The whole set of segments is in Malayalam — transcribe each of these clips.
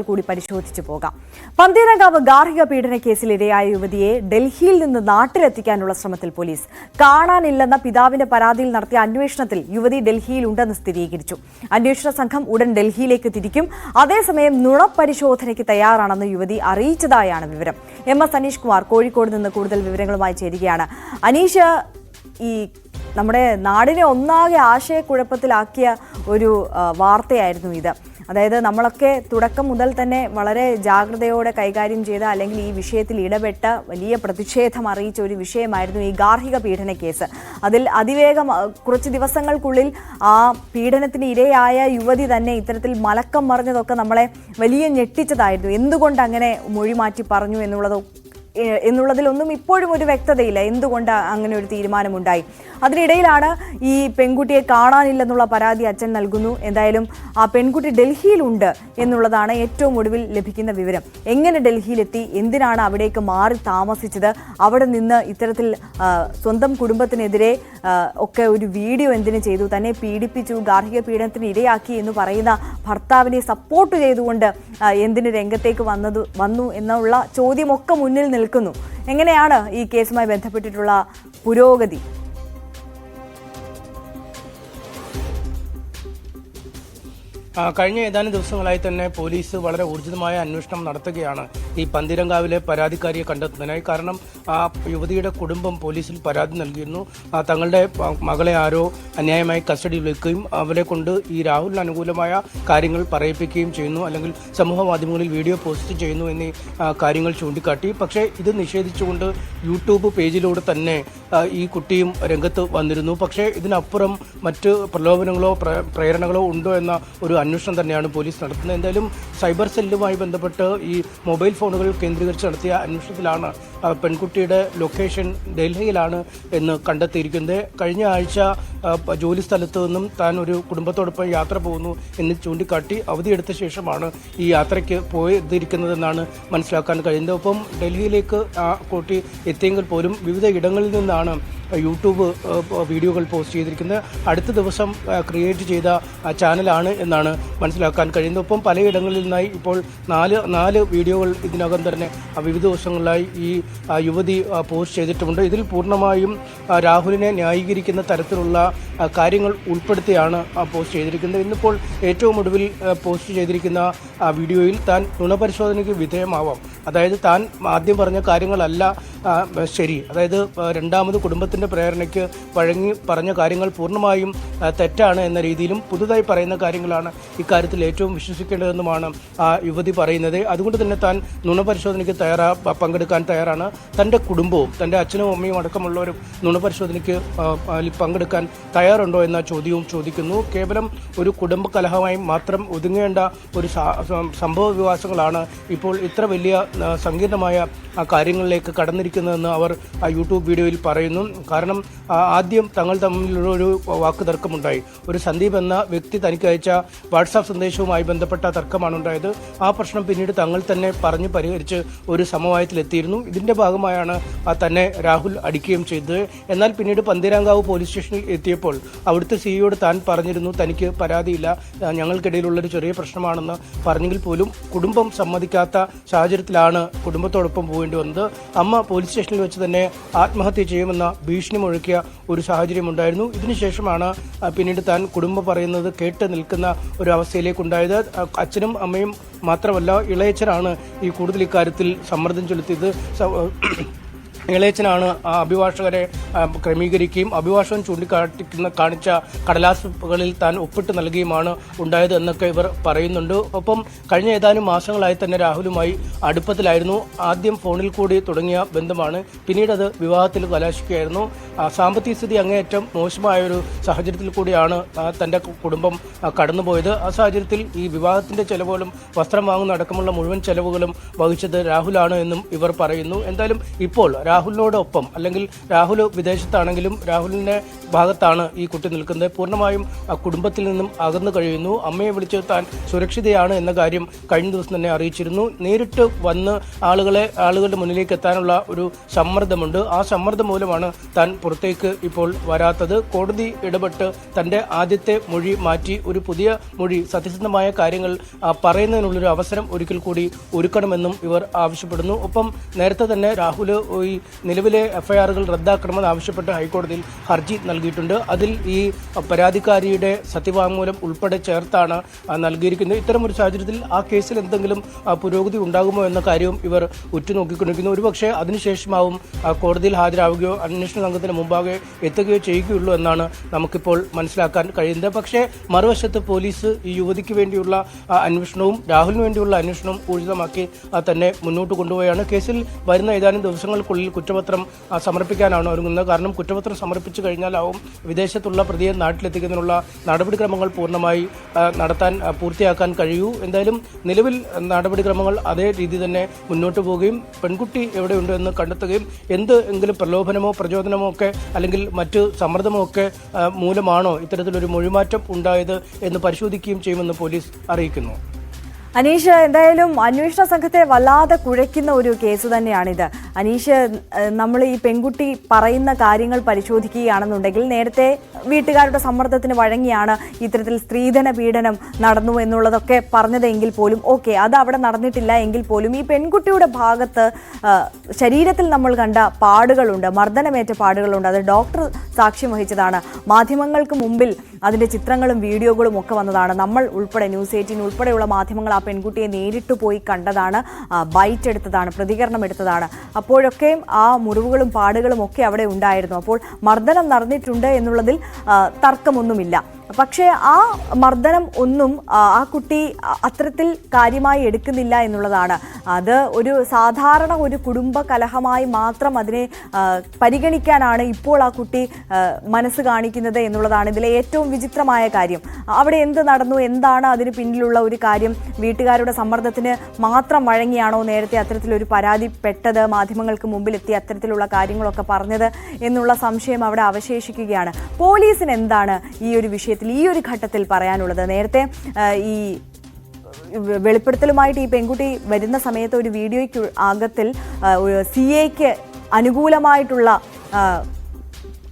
കൂടി പരിശോധിച്ചു പോകാം. പന്തീരങ്കാവ് ഗാർഹിക പീഡന കേസിൽ ഇരയായ യുവതിയെ ഡൽഹിയിൽ നിന്ന് നാട്ടിലെത്തിക്കാനുള്ള ശ്രമത്തിൽ പോലീസ്. കാണാനില്ലെന്ന പിതാവിന്റെ പരാതിയിൽ നടത്തിയ അന്വേഷണത്തിൽ യുവതി ഡൽഹിയിൽ ഉണ്ടെന്ന് സ്ഥിരീകരിച്ചു. അന്വേഷണ സംഘം ഉടൻ ഡൽഹിയിലേക്ക് തിരിക്കും. അതേസമയം നുണപരിശോധനയ്ക്ക് തയ്യാറാണെന്ന് യുവതി അറിയിച്ചതായാണ് വിവരം. MS അനീഷ് കുമാർ കോഴിക്കോട് നിന്ന് കൂടുതൽ വിവരങ്ങളുമായി ചേരുകയാണ്. അനീഷ്, ഈ നമ്മുടെ നാടിനെ ഒന്നാകെ ആശയക്കുഴപ്പത്തിലാക്കിയ ഒരു വാർത്തയായിരുന്നു ഇത്. അതായത് നമ്മളൊക്കെ തുടക്കം മുതൽ തന്നെ വളരെ ജാഗ്രതയോടെ കൈകാര്യം ചെയ്ത, അല്ലെങ്കിൽ ഈ വിഷയത്തിൽ ഇടപെട്ട, വലിയ പ്രതിഷേധം അറിയിച്ച ഒരു വിഷയമായിരുന്നു ഈ ഗാർഹിക പീഡന കേസ്. അതിൽ അതിവേഗം കുറച്ച് ദിവസങ്ങൾക്കുള്ളിൽ ആ പീഡനത്തിന് ഇരയായ യുവതി തന്നെ ഇത്തരത്തിൽ മലക്കം മറിഞ്ഞതൊക്കെ നമ്മളെ വലിയ ഞെട്ടിച്ചതായിരുന്നു. എന്തുകൊണ്ട് അങ്ങനെ മൊഴി മാറ്റി പറഞ്ഞു എന്നുള്ളതിലൊന്നും ഇപ്പോഴും ഒരു വ്യക്തതയില്ല. എന്തുകൊണ്ട് അങ്ങനെ ഒരു തീരുമാനമുണ്ടായി? അതിനിടയിലാണ് ഈ പെൺകുട്ടിയെ കാണാനില്ലെന്നുള്ള പരാതി അച്ഛൻ നൽകുന്നു. എന്തായാലും ആ പെൺകുട്ടി ഡൽഹിയിലുണ്ട് എന്നുള്ളതാണ് ഏറ്റവും ഒടുവിൽ ലഭിക്കുന്ന വിവരം. എങ്ങനെ ഡൽഹിയിലെത്തി, എന്തിനാണ് അവിടേക്ക് മാറി താമസിച്ചത്, അവിടെ നിന്ന് ഇത്തരത്തിൽ സ്വന്തം കുടുംബത്തിനെതിരെ ഒക്കെ ഒരു വീഡിയോ എന്തിനു ചെയ്തു, തന്നെ പീഡിപ്പിച്ചു, ഗാർഹിക പീഡനത്തിന് ഇരയാക്കി എന്ന് പറയുന്ന ഭർത്താവിനെ സപ്പോർട്ട് ചെയ്തുകൊണ്ട് എന്തിന് രംഗത്തേക്ക് വന്നു എന്നുള്ള ചോദ്യമൊക്കെ മുന്നിൽ നിൽക്കുന്നു. എങ്ങനെയാണ് ഈ കേസുമായി ബന്ധപ്പെട്ടിട്ടുള്ള പുരോഗതി? കഴിഞ്ഞ ഏതാനും ദിവസങ്ങളായി തന്നെ പോലീസ് വളരെ ഊർജിതമായ അന്വേഷണം നടത്തുകയാണ് ഈ പന്തീരങ്കാവിലെ പരാതിക്കാരിയെ കണ്ടെത്തുന്നതിനായി. കാരണം ആ യുവതിയുടെ കുടുംബം പോലീസിൽ പരാതി നൽകിയിരുന്നു. തങ്ങളുടെ മകളെ ആരോ അന്യായമായി കസ്റ്റഡിയിൽ വെക്കുകയും അവരെ കൊണ്ട് ഈ രാഹുലിന് അനുകൂലമായ കാര്യങ്ങൾ പറയിപ്പിക്കുകയും ചെയ്യുന്നു, അല്ലെങ്കിൽ സമൂഹ മാധ്യമങ്ങളിൽ വീഡിയോ പോസ്റ്റ് ചെയ്യുന്നു എന്നീ കാര്യങ്ങൾ ചൂണ്ടിക്കാട്ടി. പക്ഷേ ഇത് നിഷേധിച്ചുകൊണ്ട് യൂട്യൂബ് പേജിലൂടെ തന്നെ ഈ കുട്ടിയും രംഗത്ത് വന്നിരുന്നു. പക്ഷേ ഇതിനപ്പുറം മറ്റ് പ്രലോഭനങ്ങളോ പ്രേരണകളോ ഉണ്ടോ എന്ന ഒരു അന്വേഷണം തന്നെയാണ് പോലീസ് നടത്തുന്നത്. എന്തായാലും സൈബർ സെല്ലുമായി ബന്ധപ്പെട്ട് ഈ മൊബൈൽ ഫോണുകൾ കേന്ദ്രീകരിച്ച് നടത്തിയ അന്വേഷണത്തിലാണ് പെൺകുട്ടിയുടെ ലൊക്കേഷൻ ഡൽഹിയിലാണ് എന്ന് കണ്ടെത്തിയിരിക്കുന്നത്. കഴിഞ്ഞ ആഴ്ച ജോലി സ്ഥലത്തു നിന്നും താൻ ഒരു കുടുംബത്തോടൊപ്പം യാത്ര പോകുന്നു എന്ന് ചൂണ്ടിക്കാട്ടി അവധിയെടുത്ത ശേഷമാണ് ഈ യാത്രയ്ക്ക് പോയിരിക്കുന്നതെന്നാണ് മനസ്സിലാക്കാൻ കഴിയുന്നത്. ഒപ്പം ഡൽഹിയിലേക്ക് ആ കുട്ടി എത്തിയെങ്കിൽ പോലും വിവിധ ഇടങ്ങളിൽ നിന്നാണ് യൂട്യൂബ് വീഡിയോകൾ പോസ്റ്റ് ചെയ്തിരിക്കുന്നത്. അടുത്ത ദിവസം ക്രിയേറ്റ് ചെയ്ത ചാനലാണ് എന്നാണ് മനസ്സിലാക്കാൻ കഴിയുന്നത്. ഒപ്പം പലയിടങ്ങളിൽ നിന്നായി ഇപ്പോൾ നാല് വീഡിയോകൾ ഇതിനകം തന്നെ വിവിധ ദിവസങ്ങളിലായി ഈ യുവതി പോസ്റ്റ് ചെയ്തിട്ടുമുണ്ട്. ഇതിൽ പൂർണ്ണമായും രാഹുലിനെ ന്യായീകരിക്കുന്ന തരത്തിലുള്ള കാര്യങ്ങൾ ഉൾപ്പെടുത്തിയാണ് പോസ്റ്റ് ചെയ്തിരിക്കുന്നത്. ഇന്നിപ്പോൾ ഏറ്റവും ഒടുവിൽ പോസ്റ്റ് ചെയ്തിരിക്കുന്ന വീഡിയോയിൽ താൻ നുണപരിശോധനയ്ക്ക് വിധേയമാവാം, അതായത് താൻ ആദ്യം പറഞ്ഞ കാര്യങ്ങളല്ല ശരി, അതായത് രണ്ടാമത് കുടുംബത്തിൻ്റെ പ്രേരണയ്ക്ക് വഴങ്ങി പറഞ്ഞ കാര്യങ്ങൾ പൂർണ്ണമായും തെറ്റാണ് എന്ന രീതിയിലും പുതുതായി പറയുന്ന കാര്യങ്ങളാണ് ഇക്കാര്യത്തിൽ ഏറ്റവും വിശ്വസിക്കേണ്ടതെന്നുമാണ് ആ യുവതി പറയുന്നത്. അതുകൊണ്ട് തന്നെ താൻ നുണപരിശോധനയ്ക്ക് പങ്കെടുക്കാൻ തയ്യാറാണ്. തൻ്റെ കുടുംബവും തൻ്റെ അച്ഛനും അമ്മയും അടക്കമുള്ളവരും നുണപരിശോധനയ്ക്ക് പങ്കെടുക്കാൻ തയ്യാറുണ്ടോ എന്ന ചോദ്യവും ചോദിക്കുന്നു. കേവലം ഒരു കുടുംബ കലഹമായി മാത്രം ഒതുങ്ങേണ്ട ഒരു സംഭവ വികാസങ്ങളാണ് ഇപ്പോൾ ഇത്ര വലിയ സങ്കീർണമായ കാര്യങ്ങളിലേക്ക് കടന്നിരിക്കുന്നതെന്ന് അവർ ആ യൂട്യൂബ് വീഡിയോയിൽ പറയുന്നു. കാരണം ആദ്യം തങ്ങൾ തമ്മിലൊരു വാക്ക് തർക്കമുണ്ടായി. ഒരു സന്ദീപ് എന്ന വ്യക്തി തനിക്ക് അയച്ച വാട്സാപ്പ് സന്ദേശവുമായി ബന്ധപ്പെട്ട തർക്കമാണ് ഉണ്ടായത്. ആ പ്രശ്നം പിന്നീട് തങ്ങൾ തന്നെ പറഞ്ഞ് പരിഹരിച്ച് ഒരു സമവായത്തിലെത്തിയിരുന്നു. ഇതിൻ്റെ ഭാഗമായാണ് തന്നെ രാഹുൽ അടിക്കുകയും ചെയ്തത്. എന്നാൽ പിന്നീട് പന്തീരങ്കാവ് പോലീസ് സ്റ്റേഷനിൽ എത്തിയപ്പോൾ അവിടുത്തെ സിഇയോട് താൻ പറഞ്ഞിരുന്നു തനിക്ക് പരാതിയില്ല, ഞങ്ങൾക്കിടയിലുള്ളൊരു ചെറിയ പ്രശ്നമാണെന്ന് പറഞ്ഞെങ്കിൽ പോലും കുടുംബം സമ്മതിക്കാത്ത സാഹചര്യത്തിലാണ് കുടുംബത്തോടൊപ്പം പോകേണ്ടി വന്നത്. അമ്മ പോലീസ് സ്റ്റേഷനിൽ വെച്ച് തന്നെ ആത്മഹത്യ ചെയ്യുമെന്ന ഭീഷണി മുഴക്കിയ ഒരു സാഹചര്യമുണ്ടായിരുന്നു. ഇതിനുശേഷമാണ് പിന്നീട് താൻ കുടുംബം പറയുന്നത് കേട്ട് നിൽക്കുന്ന ഒരു അവസ്ഥയിലേക്കുണ്ടായത്. അച്ഛനും അമ്മയും മാത്രമല്ല ഇളയച്ചനാണ് ഈ കൂടുതൽ ഇക്കാര്യത്തിൽ സമ്മർദ്ദം ചെലുത്തിയത്. ഇളയച്ചനാണ് അഭിഭാഷകരെ ക്രമീകരിക്കുകയും അഭിഭാഷകൻ കാണിച്ച കടലാസുകളിൽ താൻ ഒപ്പിട്ട് നൽകുകയുമാണ് ഉണ്ടായത് എന്നൊക്കെ ഇവർ പറയുന്നുണ്ട്. ഒപ്പം കഴിഞ്ഞ ഏതാനും മാസങ്ങളായി തന്നെ രാഹുലുമായി അടുപ്പത്തിലായിരുന്നു. ആദ്യം ഫോണിൽ കൂടി തുടങ്ങിയ ബന്ധമാണ്, പിന്നീട് അത് വിവാഹത്തിൽ കലാശിക്കുകയായിരുന്നു. സാമ്പത്തിക സ്ഥിതി അങ്ങേയറ്റം മോശമായൊരു സാഹചര്യത്തിൽ കൂടിയാണ് തൻ്റെ കുടുംബം കടന്നുപോയത്. ആ സാഹചര്യത്തിൽ ഈ വിവാഹത്തിൻ്റെ ചെലവുകളും വസ്ത്രം വാങ്ങുന്ന അടക്കമുള്ള മുഴുവൻ ചെലവുകളും വഹിച്ചത് രാഹുലാണ് എന്നും ഇവർ പറയുന്നു. എന്തായാലും ഇപ്പോൾ രാഹുലിനോടൊപ്പം അല്ലെങ്കിൽ രാഹുൽ വിദേശത്താണെങ്കിലും രാഹുലിന്റെ ഭാഗത്താണ് ഈ കുട്ടി നിൽക്കുന്നത്. പൂർണ്ണമായും കുടുംബത്തിൽ നിന്നും അകന്നു കഴിയുന്നു. അമ്മയെ വിളിച്ച് താൻ സുരക്ഷിതയാണ് എന്ന കാര്യം കഴിഞ്ഞ ദിവസം തന്നെ അറിയിച്ചിരുന്നു. നേരിട്ട് വന്ന് ആളുകളുടെ മുന്നിലേക്ക് എത്താനുള്ള ഒരു സമ്മർദ്ദമുണ്ട്. ആ സമ്മർദ്ദം മൂലമാണ് താൻ പുറത്തേക്ക് ഇപ്പോൾ വരാത്തത്. കോടതി ഇടപെട്ട് തന്റെ ആദ്യത്തെ മൊഴി മാറ്റി ഒരു പുതിയ മൊഴി, സത്യസന്ധമായ കാര്യങ്ങൾ പറയുന്നതിനുള്ളൊരു അവസരം ഒരിക്കൽ കൂടി ഒരുക്കണമെന്നും ഇവർ ആവശ്യപ്പെടുന്നു. ഒപ്പം നേരത്തെ തന്നെ രാഹുൽ ഈ നിലവിലെ എഫ്ഐആറുകൾ റദ്ദാക്കണമെന്ന് ആവശ്യപ്പെട്ട് ഹൈക്കോടതിയിൽ ഹർജി നൽകിയിട്ടുണ്ട്. അതിൽ ഈ പരാതിക്കാരിയുടെ സത്യവാങ്മൂലം ഉൾപ്പെടെ ചേർത്താണ് നൽകിയിരിക്കുന്നത്. ഇത്തരമൊരു സാഹചര്യത്തിൽ ആ കേസിൽ എന്തെങ്കിലും പുരോഗതി ഉണ്ടാകുമോ എന്ന കാര്യവും ഇവർ ഉറ്റുനോക്കിക്കൊണ്ടിരിക്കുന്നു. ഒരുപക്ഷെ അതിനുശേഷമാവും കോടതിയിൽ ഹാജരാവുകയോ അന്വേഷണ സംഘത്തിന് മുമ്പാകെ എത്തുകയോ ചെയ്യുകയുള്ളൂ എന്നാണ് നമുക്കിപ്പോൾ മനസ്സിലാക്കാൻ കഴിയുന്നത്. പക്ഷേ മറുവശത്ത് പോലീസ് ഈ യുവതിക്ക് വേണ്ടിയുള്ള അന്വേഷണവും രാഹുലിന് വേണ്ടിയുള്ള അന്വേഷണവും ഊർജിതമാക്കി തന്നെ മുന്നോട്ട് കൊണ്ടുപോവുകയാണ്. കേസിൽ വരുന്ന ഏതാനും ദിവസങ്ങൾക്കുള്ളിൽ കുറ്റപത്രം സമർപ്പിക്കാനാണ് ഒരുങ്ങുന്നത്. കാരണം കുറ്റപത്രം സമർപ്പിച്ചു കഴിഞ്ഞാലാവും വിദേശത്തുള്ള പ്രതിയെ നാട്ടിലെത്തിക്കുന്നതിനുള്ള നടപടിക്രമങ്ങൾ പൂർണ്ണമായി പൂർത്തിയാക്കാൻ കഴിയൂ. എന്തായാലും നിലവിൽ നടപടിക്രമങ്ങൾ അതേ രീതി തന്നെ മുന്നോട്ട് പോവുകയും പെൺകുട്ടി എവിടെയുണ്ട് എന്ന് കണ്ടെത്തുകയും എന്തെങ്കിലും പ്രലോഭനമോ പ്രചോദനമോ ഒക്കെ അല്ലെങ്കിൽ മറ്റ് സമ്മർദ്ദമോ ഒക്കെ മൂലമാണോ ഇത്തരത്തിലൊരു മൊഴിമാറ്റം ഉണ്ടായത് എന്ന് പരിശോധിക്കുകയും ചെയ്യുമെന്ന് പോലീസ് അറിയിക്കുന്നു. അനീഷ്, എന്തായാലും അന്വേഷണ സംഘത്തെ വല്ലാതെ കുഴയ്ക്കുന്ന ഒരു കേസ് തന്നെയാണിത്. അനീഷ്, നമ്മൾ ഈ പെൺകുട്ടി പറയുന്ന കാര്യങ്ങൾ പരിശോധിക്കുകയാണെന്നുണ്ടെങ്കിൽ നേരത്തെ വീട്ടുകാരുടെ സമ്മർദ്ദത്തിന് വഴങ്ങിയാണ് ഇത്തരത്തിൽ സ്ത്രീധന പീഡനം നടന്നു എന്നുള്ളതൊക്കെ പറഞ്ഞതെങ്കിൽ പോലും ഓക്കെ, അത് അവിടെ നടന്നിട്ടില്ല എങ്കിൽ പോലും ഈ പെൺകുട്ടിയുടെ ഭാഗത്ത് ശരീരത്തിൽ നമ്മൾ കണ്ട പാടുകളുണ്ട്, മർദ്ദനമേറ്റ പാടുകളുണ്ട്. അത് ഡോക്ടർ സാക്ഷ്യം വഹിച്ചതാണ്. മാധ്യമങ്ങൾക്ക് മുമ്പിൽ അതിൻ്റെ ചിത്രങ്ങളും വീഡിയോകളും ഒക്കെ വന്നതാണ്. നമ്മൾ ഉൾപ്പെടെ ന്യൂസ് 18 ഉൾപ്പെടെയുള്ള മാധ്യമങ്ങൾ ആ പെൺകുട്ടിയെ നേരിട്ട് പോയി കണ്ടതാണ്, ബൈറ്റ് എടുത്തതാണ്, പ്രതികരണം എടുത്തതാണ്. അപ്പോഴൊക്കെയും ആ മുറിവുകളും പാടുകളും ഒക്കെ അവിടെ ഉണ്ടായിരുന്നു. അപ്പോൾ മർദ്ദനം നടന്നിട്ടുണ്ട് എന്നുള്ളതിൽ തർക്കമൊന്നുമില്ല. പക്ഷേ ആ മർദ്ദനം ഒന്നും ആ കുട്ടി അത്തരത്തിൽ കാര്യമായി എടുക്കുന്നില്ല എന്നുള്ളതാണ്. അത് ഒരു സാധാരണ ഒരു കുടുംബ കലഹമായി മാത്രം അതിനെ പരിഗണിക്കാനാണ് ഇപ്പോൾ ആ കുട്ടി മനസ്സ് കാണിക്കുന്നത് എന്നുള്ളതാണ് ഇതിലെ ഏറ്റവും വിചിത്രമായ കാര്യം. അവിടെ എന്ത് നടന്നു, എന്താണ് അതിന് പിന്നിലുള്ള ഒരു കാര്യം? വീട്ടുകാരുടെ സമ്മർദ്ദത്തിന് മാത്രം വഴങ്ങിയാണോ നേരത്തെ അത്തരത്തിലൊരു പരാതി പെട്ടത്, മാധ്യമങ്ങൾക്ക് മുമ്പിലെത്തി അത്തരത്തിലുള്ള കാര്യങ്ങളൊക്കെ പറഞ്ഞത് എന്നുള്ള സംശയം അവിടെ അവശേഷിക്കുകയാണ്. പോലീസിന് എന്താണ് ഈ ഒരു വിഷയത്തിൽ ഈ ഒരു ഘട്ടത്തിൽ പറയാനുള്ളത്? നേരത്തെ ഈ വെളിപ്പെടുത്തലുമായിട്ട് ഈ പെൺകുട്ടി വരുന്ന സമയത്ത് ഒരു വീഡിയോയ്ക്ക് അകത്തിൽ CAക്ക് അനുകൂലമായിട്ടുള്ള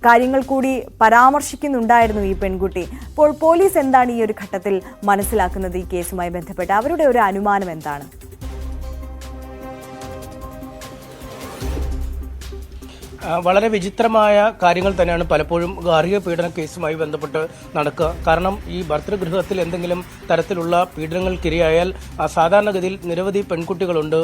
കാര്യങ്ങൾ കൂടി പരാമർശിക്കുന്നുണ്ടായിരുന്നു ഈ പെൺകുട്ടി. അപ്പോൾ പോലീസ് എന്താണ് ഈ ഒരു ഘട്ടത്തിൽ മനസ്സിലാക്കുന്നത് ഈ കേസുമായി ബന്ധപ്പെട്ട്? അവരുടെ ഒരു അനുമാനം എന്താണ്? വളരെ വിചിത്രമായ കാര്യങ്ങൾ തന്നെയാണ് പലപ്പോഴും ഗാർഹിക പീഡന കേസുമായി ബന്ധപ്പെട്ട് നടക്കുക. കാരണം ഈ ഭർതൃഗൃഹത്തിൽ എന്തെങ്കിലും തരത്തിലുള്ള പീഡനങ്ങൾക്കിരയായാൽ സാധാരണഗതിയിൽ നിരവധി പെൺകുട്ടികളുണ്ട്,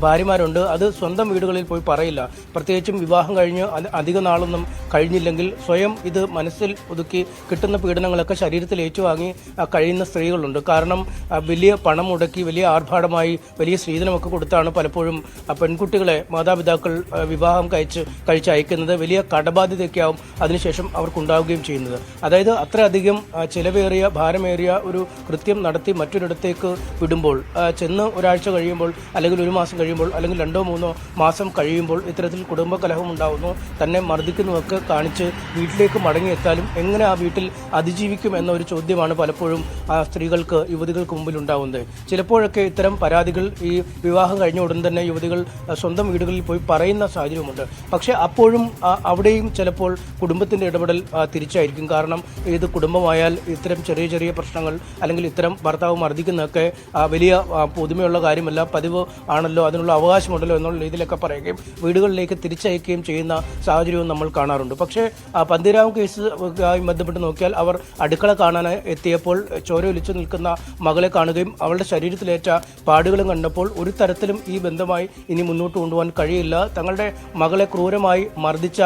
ഭാര്യമാരുണ്ട്. അത് സ്വന്തം വീടുകളിൽ പോയി പറയില്ല. പ്രത്യേകിച്ചും വിവാഹം കഴിഞ്ഞ് അധിക നാളൊന്നും കഴിഞ്ഞില്ലെങ്കിൽ സ്വയം ഇത് മനസ്സിൽ ഒതുക്കി കിട്ടുന്ന പീഡനങ്ങളൊക്കെ ശരീരത്തിൽ ഏറ്റുവാങ്ങി കഴിയുന്ന സ്ത്രീകളുണ്ട്. കാരണം വലിയ പണം മുടക്കി വലിയ ആർഭാടമായി വലിയ സ്ത്രീധനമൊക്കെ കൊടുത്താണ് പലപ്പോഴും പെൺകുട്ടികളെ മാതാപിതാക്കൾ വിവാഹം കഴിച്ച് അയക്കുന്നത്. വലിയ കടബാധ്യതയൊക്കെയാവും അതിനുശേഷം അവർക്കുണ്ടാവുകയും ചെയ്യുന്നത്. അതായത് അത്രയധികം ചിലവേറിയ ഭാരമേറിയ ഒരു കൃത്യം നടത്തി മറ്റൊരിടത്തേക്ക് വിടുമ്പോൾ ചെന്ന് ഒരാഴ്ച കഴിയുമ്പോൾ അല്ലെങ്കിൽ ഒരു മാസം കഴിയുമ്പോൾ അല്ലെങ്കിൽ 2-3 മാസം കഴിയുമ്പോൾ ഇത്തരത്തിൽ കുടുംബകലഹം ഉണ്ടാകുന്നു, തന്നെ മർദ്ദിക്കുന്നുവൊക്കെ കാണിച്ച് വീട്ടിലേക്ക് മടങ്ങിയെത്താലും എങ്ങനെ ആ വീട്ടിൽ അതിജീവിക്കും എന്ന ഒരു ചോദ്യമാണ് പലപ്പോഴും ആ സ്ത്രീകൾക്ക്, യുവതികൾക്ക് മുമ്പിൽ ഉണ്ടാകുന്നത്. ചിലപ്പോഴൊക്കെ ഇത്തരം പരാതികൾ ഈ വിവാഹം കഴിഞ്ഞ ഉടൻ തന്നെ യുവതികൾ സ്വന്തം വീടുകളിൽ പോയി പറയുന്ന സാഹചര്യമുണ്ട്. പക്ഷേ അപ്പോഴും അവിടെയും ചിലപ്പോൾ കുടുംബത്തിന്റെ ഇടപെടൽ തിരിച്ചായിരിക്കും. കാരണം ഇത് കുടുംബമായാൽ ഇത്തരം ചെറിയ ചെറിയ പ്രശ്നങ്ങൾ അല്ലെങ്കിൽ ഇത്തരം ഭർത്താവ് മർദ്ദിക്കുന്നതൊക്കെ വലിയ പുതുമയുള്ള കാര്യമല്ല, പതിവ് ആണല്ലോ, അതിനുള്ള അവകാശമുണ്ടല്ലോ എന്നുള്ള രീതിയിലൊക്കെ പറയുകയും വീടുകളിലേക്ക് തിരിച്ചയക്കുകയും ചെയ്യുന്ന സാഹചര്യവും നമ്മൾ കാണാറുണ്ട്. പക്ഷേ പന്തീരാവ് കേസുമായി ബന്ധപ്പെട്ട് നോക്കിയാൽ അവർ അടുക്കള കാണാൻ എത്തിയപ്പോൾ ചോരയൊലിച്ചു നിൽക്കുന്ന മകളെ കാണുകയും അവളുടെ ശരീരത്തിലേറ്റ പാടുകളും കണ്ടപ്പോൾ ഒരു തരത്തിലും ഈ ബന്ധമായി ഇനി മുന്നോട്ട് കൊണ്ടുപോകാൻ കഴിയില്ല, തങ്ങളുടെ മകളെ ക്രൂരമായി മർദ്ദിച്ച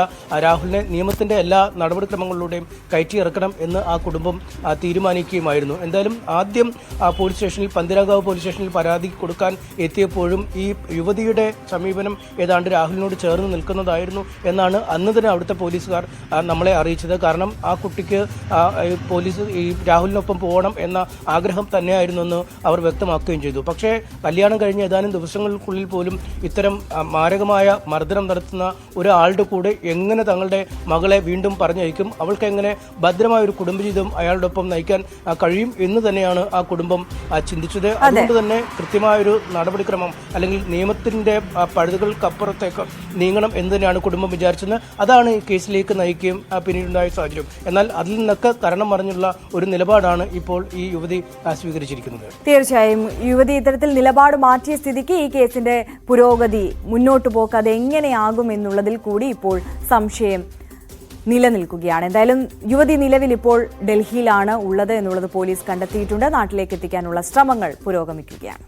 രാഹുലിനെ നിയമത്തിന്റെ എല്ലാ നടപടിക്രമങ്ങളിലൂടെയും കയറ്റിയിറക്കണം എന്ന് ആ കുടുംബം തീരുമാനിക്കുകയുമായിരുന്നു. എന്തായാലും ആദ്യം പോലീസ് സ്റ്റേഷനിൽ പന്തീരാങ്കാവ് പോലീസ് സ്റ്റേഷനിൽ പരാതി കൊടുക്കാൻ എത്തിയപ്പോഴും ഈ യുവതിയുടെ സമീപനം ഏതാണ്ട് രാഹുലിനോട് ചേർന്ന് നിൽക്കുന്നതായിരുന്നു എന്നാണ് അന്ന് തന്നെ അവിടുത്തെ പോലീസുകാർ നമ്മളെ അറിയിച്ചത്. കാരണം ആ കുട്ടിക്ക് പോലീസ് ഈ രാഹുലിനൊപ്പം പോകണം എന്ന ആഗ്രഹം തന്നെയായിരുന്നു എന്ന് അവർ വ്യക്തമാക്കുകയും ചെയ്തു. പക്ഷേ കല്യാണം കഴിഞ്ഞ ഏതാനും ദിവസങ്ങൾക്കുള്ളിൽ പോലും ഇത്തരം മാരകമായ മർദ്ദനം നടത്തുന്ന ഒരാളുടെ കൂടെ എങ്ങനെ തങ്ങളുടെ മകളെ വീണ്ടും പറഞ്ഞയക്കും, അവൾക്ക് എങ്ങനെ ഭദ്രമായ ഒരു കുടുംബജീവിതം അയാളുടെ ഒപ്പം നയിക്കാൻ കഴിയും എന്ന് തന്നെയാണ് ആ കുടുംബം ചിന്തിച്ചത്. അതുകൊണ്ട് തന്നെ കൃത്യമായൊരു നടപടിക്രമം അല്ലെങ്കിൽ നിയമത്തിന്റെ പഴുതുകൾക്കപ്പുറത്തേക്ക് നീങ്ങണം എന്ന് തന്നെയാണ് കുടുംബം വിചാരിച്ചത്. അതാണ് ഈ കേസിലേക്ക് നയിക്കുകയും പിന്നീടുണ്ടായ സാഹചര്യം. എന്നാൽ അതിൽ നിന്നൊക്കെ തരണം പറഞ്ഞുള്ള ഒരു നിലപാടാണ് ഇപ്പോൾ ഈ യുവതി സ്വീകരിച്ചിരിക്കുന്നത്. തീർച്ചയായും യുവതി ഇത്തരത്തിൽ നിലപാട് മാറ്റിയ സ്ഥിതിക്ക് ഈ കേസിന്റെ പുരോഗതി മുന്നോട്ടു പോക്ക് അതെങ്ങനെയാകും എന്നുള്ളതിൽ കൂടി ഇപ്പോൾ സംശയം നിലനിൽക്കുകയാണ്. എന്തായാലും യുവതി നിലവിൽ ഇപ്പോൾ ഡൽഹിയിലാണ് ഉള്ളത് എന്നുള്ളത് പോലീസ് കണ്ടെത്തിയിട്ടുണ്ട്. നാട്ടിലേക്ക് എത്തിക്കാനുള്ള ശ്രമങ്ങൾ പുരോഗമിക്കുകയാണ്.